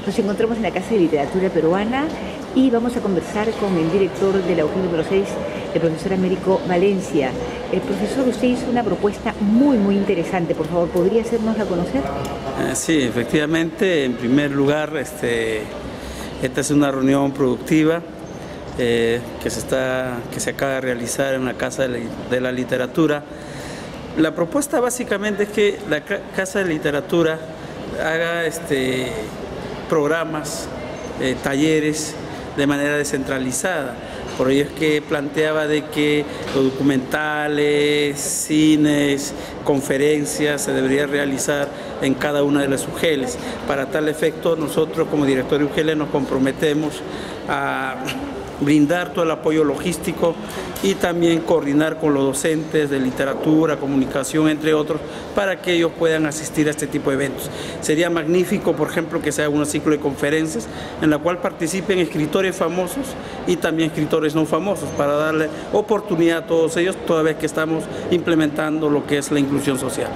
Nos encontramos en la Casa de Literatura Peruana y vamos a conversar con el director de la UGEL número 6, el profesor Américo Valencia. Profesor, usted hizo una propuesta muy interesante. Por favor, ¿podría hacérnosla conocer? Sí, efectivamente, en primer lugar, esta es una reunión productiva que se acaba de realizar en la Casa de la Literatura. La propuesta básicamente es que la Casa de Literatura haga programas, talleres de manera descentralizada. Por ello es que planteaba de que los documentales, cines, conferencias se debería realizar en cada una de las UGELs. Para tal efecto, nosotros como director de UGEL nos comprometemos a brindar todo el apoyo logístico y también coordinar con los docentes de literatura, comunicación, entre otros, para que ellos puedan asistir a este tipo de eventos. Sería magnífico, por ejemplo, que se haga un ciclo de conferencias en la cual participen escritores famosos y también escritores no famosos, para darle oportunidad a todos ellos, toda vez que estamos implementando lo que es la inclusión social.